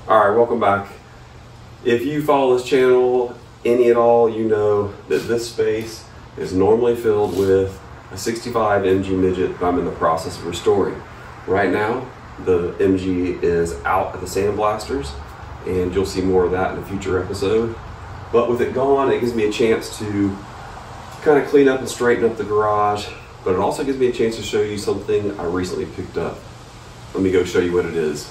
Alright, welcome back. If you follow this channel any at all, you know that this space is normally filled with a 65 MG midget that I'm in the process of restoring. Right now, the MG is out at the sandblasters, and you'll see more of that in a future episode. But with it gone, it gives me a chance to kind of clean up and straighten up the garage, but it also gives me a chance to show you something I recently picked up. Let me go show you what it is.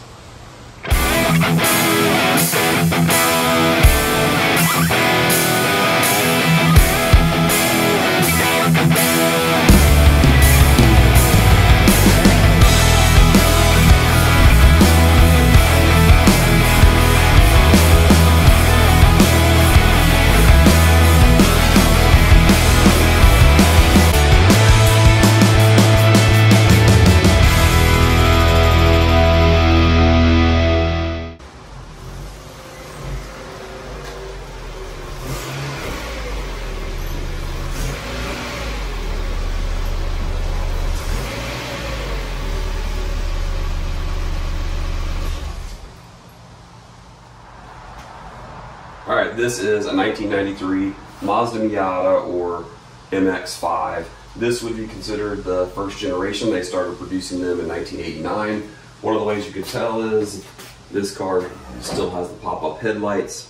Alright, this is a 1993 Mazda Miata or MX5. This would be considered the first generation. They started producing them in 1989. One of the ways you could tell is this car still has the pop-up headlights,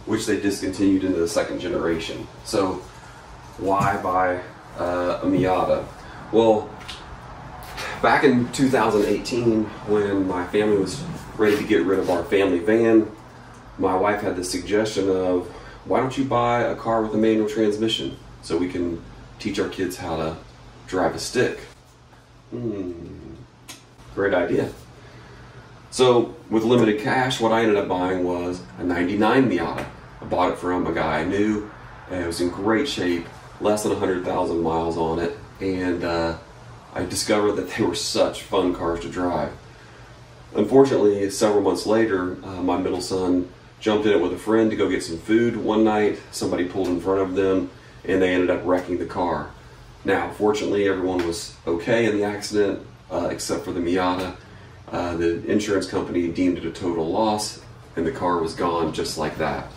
which they discontinued into the second generation. So why buy a Miata? Well, back in 2018, when my family was ready to get rid of our family van, my wife had the suggestion of, why don't you buy a car with a manual transmission so we can teach our kids how to drive a stick? Great idea. So with limited cash, what I ended up buying was a 99 Miata. I bought it from a guy I knew, and it was in great shape, less than 100,000 miles on it, and I discovered that they were such fun cars to drive. Unfortunately, several months later, my middle son jumped in it with a friend to go get some food one night. Somebody pulled in front of them and they ended up wrecking the car. Now, fortunately, everyone was okay in the accident except for the Miata. The insurance company deemed it a total loss and the car was gone just like that.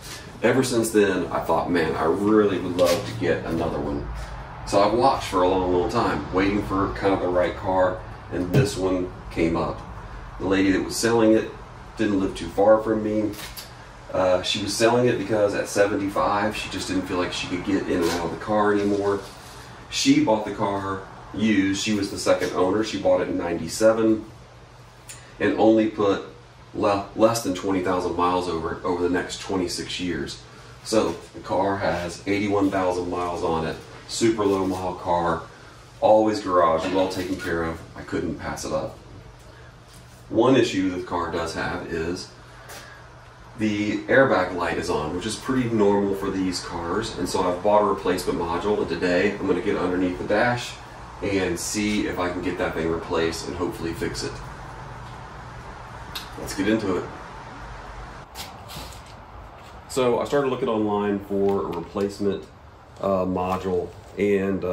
Ever since then, I thought, man, I really would love to get another one. So I've watched for a long time, waiting for kind of the right car, and this one came up. The lady that was selling it didn't live too far from me. She was selling it because at 75, she just didn't feel like she could get in and out of the car anymore. She bought the car used. She was the second owner. She bought it in 97 and only put less than 20,000 miles over it over the next 26 years. So the car has 81,000 miles on it. Super low mile car, always garage, well taken care of. I couldn't pass it up. One issue the car does have is the airbag light is on, which is pretty normal for these cars, and so I've bought a replacement module, and today I'm going to get underneath the dash and see if I can get that thing replaced and hopefully fix it. Let's get into it. So I started looking online for a replacement module, and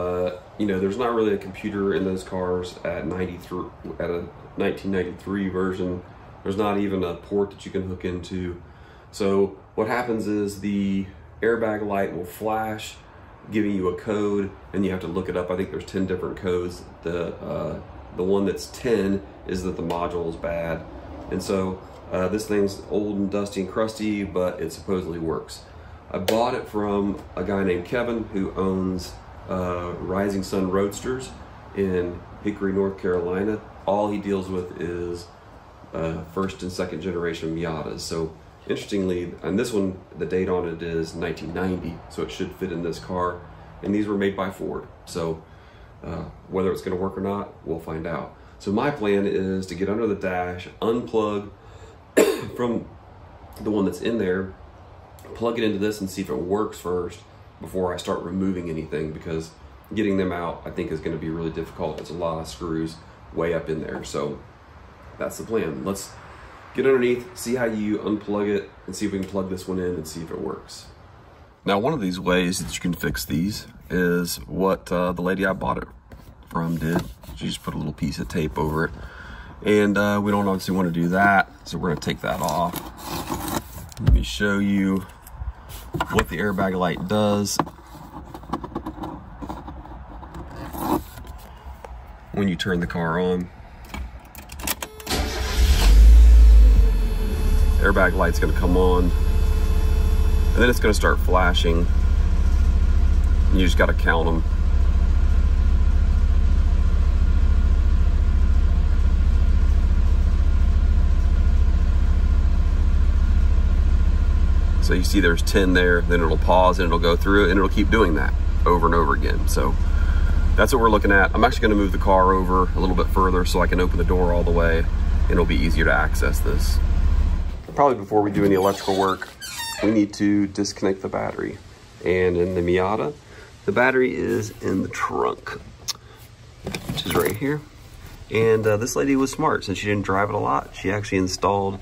you know, there's not really a computer in those cars at a 1993 version. There's not even a port that you can hook into. So what happens is the airbag light will flash, giving you a code, and you have to look it up. I think there's 10 different codes. The one that's 10 is that the module is bad. And so this thing's old and dusty and crusty, but it supposedly works. I bought it from a guy named Kevin who owns Rising Sun Roadsters in Hickory, North Carolina. All he deals with is first and second generation Miatas. So interestingly, and this one, the date on it is 1990, so it should fit in this car. And these were made by Ford. So whether it's going to work or not, we'll find out. So my plan is to get under the dash, unplug from the one that's in there, plug it into this and see if it works first before I start removing anything, because getting them out I think is going to be really difficult. It's a lot of screws way up in there. So that's the plan. Let's get underneath, see how you unplug it, and see if we can plug this one in and see if it works. Now, one of these ways that you can fix these is what the lady I bought it from did. She just put a little piece of tape over it, And we don't obviously want to do that, so we're going to take that off. Let me show you what the airbag light does when you turn the car on. Airbag light's going to come on, and then it's going to start flashing. You just got to count them. So you see there's 10 there, then it'll pause and it'll go through it, and it'll keep doing that over and over again. So that's what we're looking at. I'm actually going to move the car over a little bit further so I can open the door all the way, and it'll be easier to access this. Probably before we do any electrical work, we need to disconnect the battery. And in the Miata, the battery is in the trunk, which is right here. And this lady was smart. Since she didn't drive it a lot, she actually installed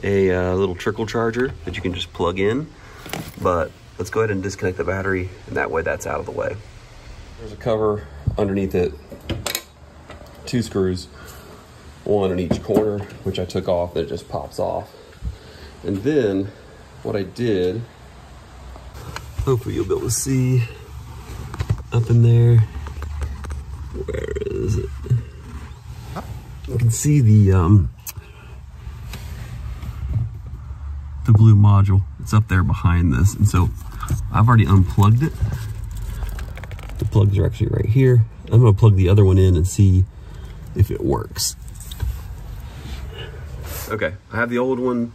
a little trickle charger that you can just plug in. But let's go ahead and disconnect the battery, and that way that's out of the way. There's a cover underneath it, 2 screws, 1 in each corner, which I took off, and it just pops off. And then what I did, hopefully you'll be able to see up in there. Where is it? You can see the blue module. It's up there behind this. And so I've already unplugged it. The plugs are actually right here. I'm gonna plug the other one in and see if it works. Okay, I have the old one,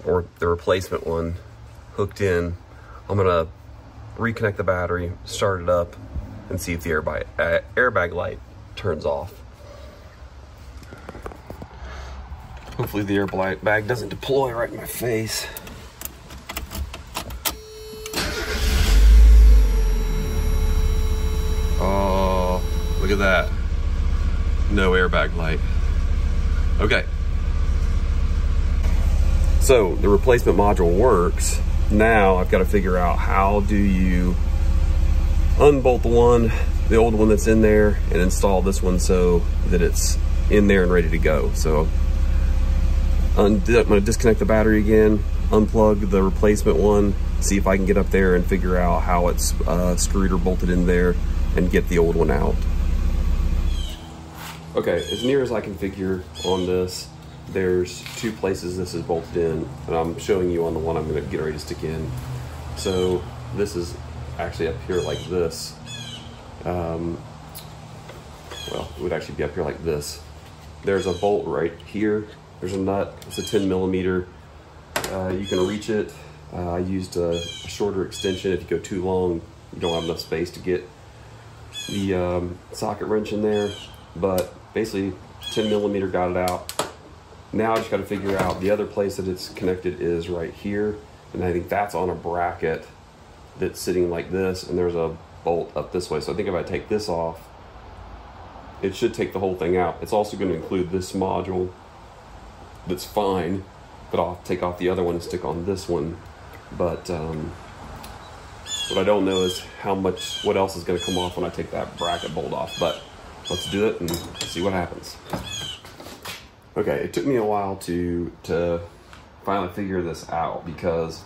or the replacement one, hooked in. I'm gonna reconnect the battery, start it up, and see if the airbag light turns off. Hopefully the airbag doesn't deploy right in my face. Oh, look at that. No airbag light. Okay. So the replacement module works. Now I've got to figure out, how do you unbolt the old one that's in there, and install this one so that it's in there and ready to go. So I'm gonna disconnect the battery again, unplug the replacement one, see if I can get up there and figure out how it's screwed or bolted in there, and get the old one out. Okay, as near as I can figure on this, there's 2 places this is bolted in, and I'm showing you on the one I'm going to get ready to stick in. So this is actually up here like this. Well, it would actually be up here like this. There's a bolt right here. There's a nut. It's a 10 millimeter. You can reach it. I used a shorter extension. If you go too long, you don't have enough space to get the socket wrench in there. But basically, 10 millimeter got it out. Now I just got to figure out the other place that it's connected is right here, and I think that's on a bracket that's sitting like this, and there's a bolt up this way. So I think if I take this off, it should take the whole thing out. It's also going to include this module that's fine, but I'll take off the other one and stick on this one. But what I don't know is what else is going to come off when I take that bracket bolt off. But let's do it and see what happens. Okay, it took me a while to finally figure this out, because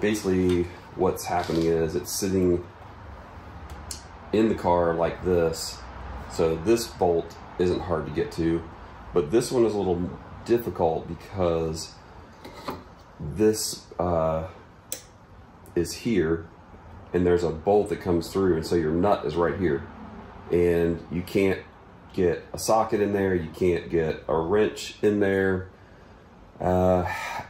basically what's happening is it's sitting in the car like this. So this bolt isn't hard to get to, but this one is a little difficult because this is here, and there's a bolt that comes through, and so your nut is right here, and you can't get a socket in there, you can't get a wrench in there.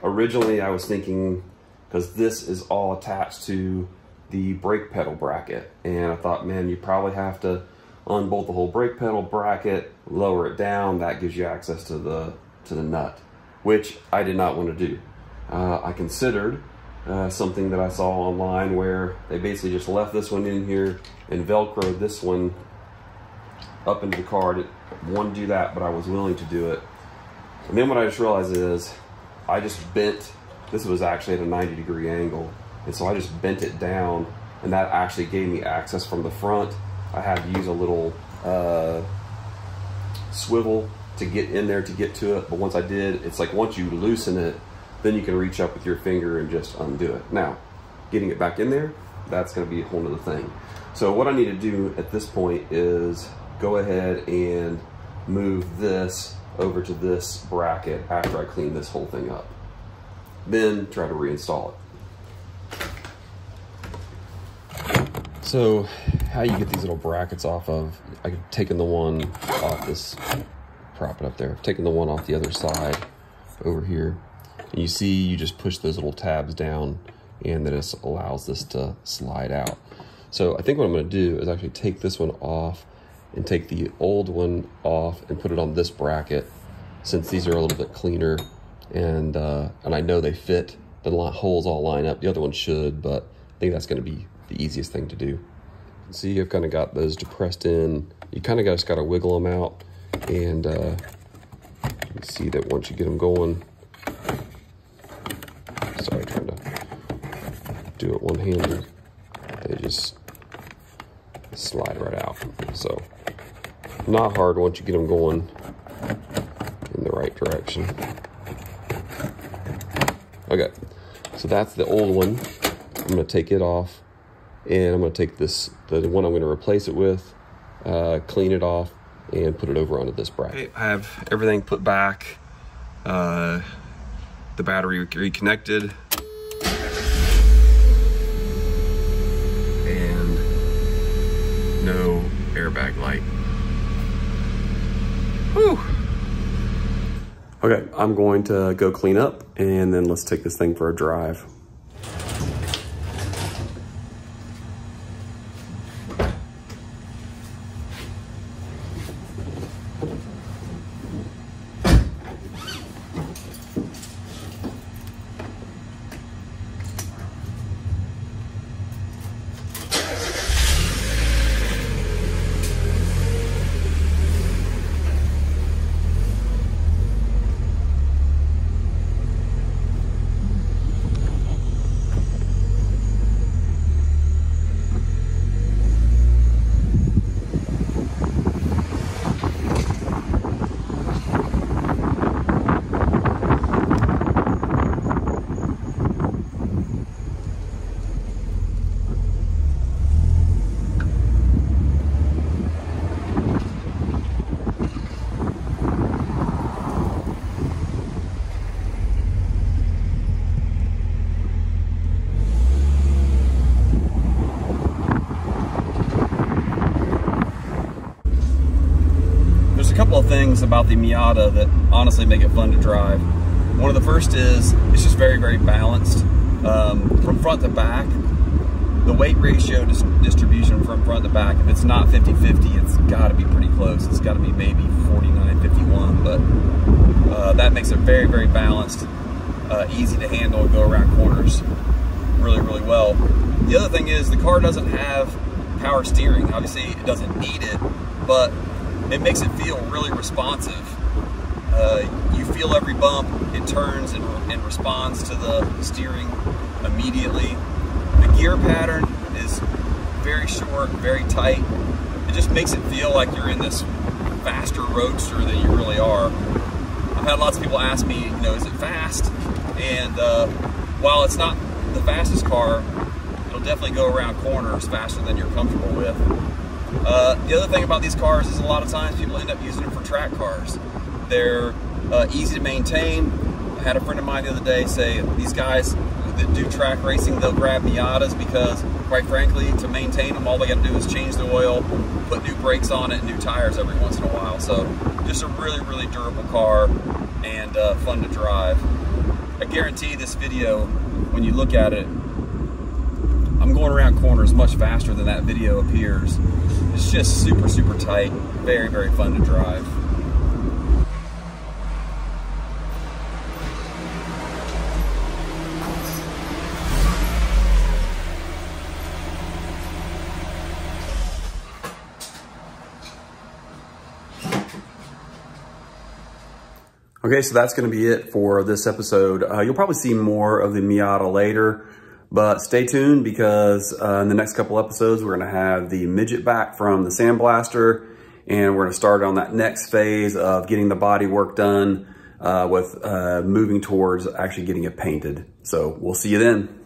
Originally I was thinking, because this is all attached to the brake pedal bracket, and I thought, man, you probably have to unbolt the whole brake pedal bracket, lower it down, that gives you access to the nut, which I did not want to do. I considered something that I saw online where they basically just left this one in here and velcroed this one up into the car. I didn't want to do that, but I was willing to do it. And then what I just realized is I just bent, this was actually at a 90-degree angle, and so I just bent it down, and that actually gave me access from the front. I had to use a little swivel to get in there to get to it, but once I did, it's like once you loosen it, then you can reach up with your finger and just undo it. Now, getting it back in there, that's gonna be a whole nother thing. So what I need to do at this point is go ahead and move this over to this bracket after I clean this whole thing up. Then try to reinstall it. So how you get these little brackets off of, I've taken the one off this, prop it up there, I've taken the one off the other side over here. And you see, you just push those little tabs down and then it allows this to slide out. So I think what I'm gonna do is actually take this one off and take the old one off and put it on this bracket, since these are a little bit cleaner and I know they fit, the holes all line up. The other one should, but I think that's gonna be the easiest thing to do. See, I've kind of got those depressed in. You kind of just gotta wiggle them out, and you see that once you get them going, sorry, trying to do it one-handed, they just slide right out. So not hard once you get them going in the right direction. Okay, so that's the old one. I'm gonna take it off, and I'm gonna take this, the one I'm gonna replace it with, clean it off, and put it over onto this bracket. Okay, I have everything put back, the battery reconnected, and no airbag light. Whew. Okay, I'm going to go clean up, and then let's take this thing for a drive. Couple of things about the Miata that honestly make it fun to drive. One of the first is it's just very, very balanced. From front to back, the weight ratio distribution from front to back, if it's not 50-50, it's got to be pretty close. It's got to be maybe 49-51, but that makes it very, very balanced, easy to handle and go around corners really, really well. The other thing is the car doesn't have power steering. Obviously, it doesn't need it, but it makes it feel really responsive. You feel every bump, it turns and responds to the steering immediately. The gear pattern is very short, very tight. It just makes it feel like you're in this faster roadster than you really are. I've had lots of people ask me, you know, is it fast? And while it's not the fastest car, it'll definitely go around corners faster than you're comfortable with. The other thing about these cars is a lot of times people end up using them for track cars. They're easy to maintain. I had a friend of mine the other day say these guys that do track racing, they'll grab Miatas because, quite frankly, to maintain them, all they got to do is change the oil, put new brakes on it, and new tires every once in a while. So just a really, really durable car and fun to drive. I guarantee this video, when you look at it, I'm going around corners much faster than that video appears. It's just super, super tight, very, very fun to drive. Okay, so that's going to be it for this episode. You'll probably see more of the Miata later, but stay tuned because in the next couple episodes, we're going to have the midget back from the Sandblaster, and we're gonna start on that next phase of getting the body work done with moving towards actually getting it painted. So we'll see you then.